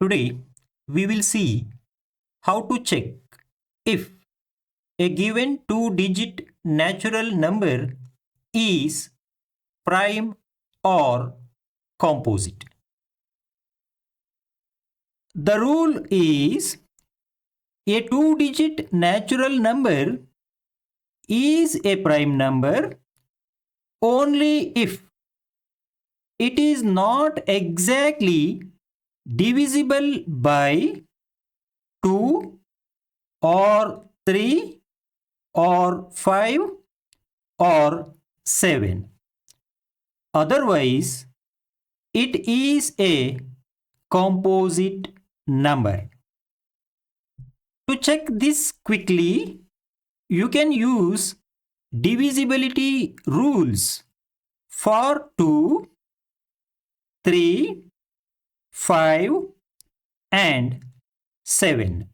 Today, we will see how to check if a given two-digit natural number is prime or composite. The rule is a two-digit natural number is a prime number only if it is not exactly divisible by 2 or 3 or 5 or 7. Otherwise, it is a composite number. To check this quickly, you can use divisibility rules for 2, 3, 5 and 7.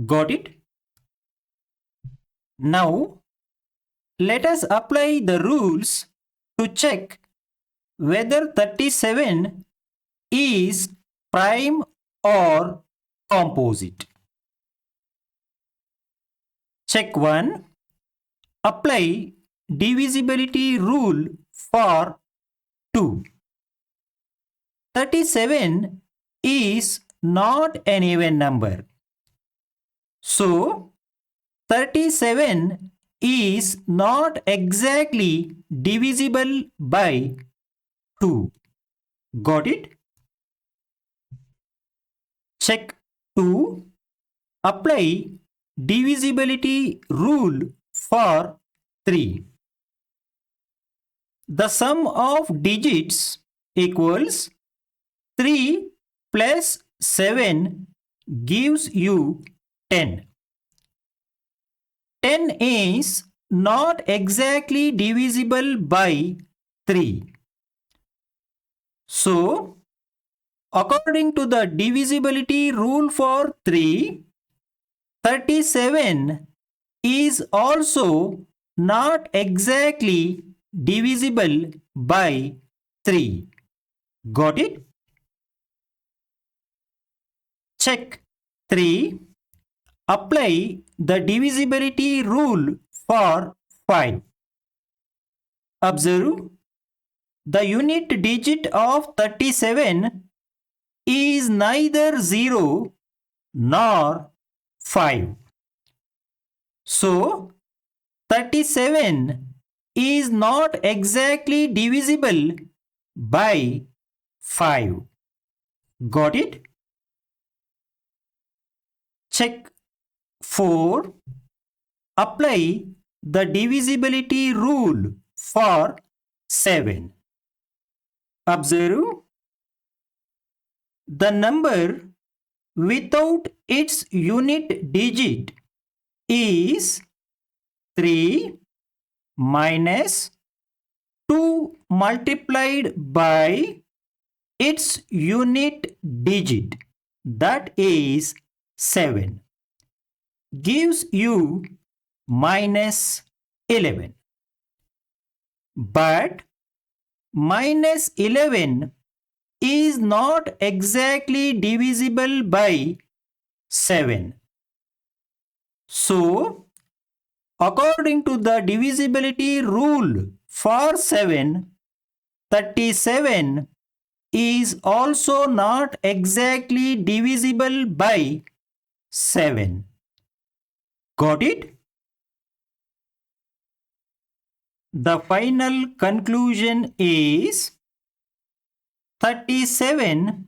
Got it? Now, let us apply the rules to check whether 37 is prime or composite. Check 1. Apply divisibility rule for 2. 37 is not an even number. So, 37 is not exactly divisible by 2. Got it? Check 2. Apply divisibility rule for 3. The sum of digits equals 3 plus 7 gives you 10. 10 is not exactly divisible by 3. So, according to the divisibility rule for 3, 37 is also not exactly divisible by 3. Got it? Check 3. Apply the divisibility rule for 5. Observe, the unit digit of 37 is neither 0 nor 5. So, 37 is not exactly divisible by 5. Got it? Check 4. Apply the divisibility rule for 7. Observe, the number without its unit digit is 3 minus 2 multiplied by its unit digit, that is 7, gives you minus 11. But minus 11 is not exactly divisible by 7. So, according to the divisibility rule for 7, 37 is also not exactly divisible by 7. Got it? The final conclusion is 37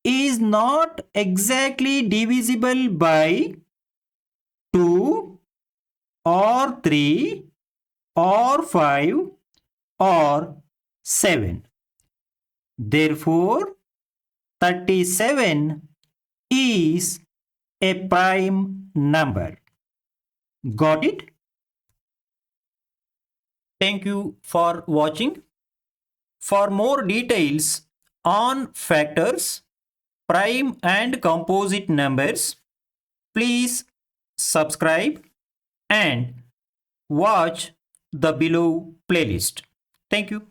is not exactly divisible by 2 or 3 or 5 or 7. Therefore, 37 is a prime number. Got it? Thank you for watching. For more details on factors, prime and composite numbers, please subscribe and watch the below playlist. Thank you.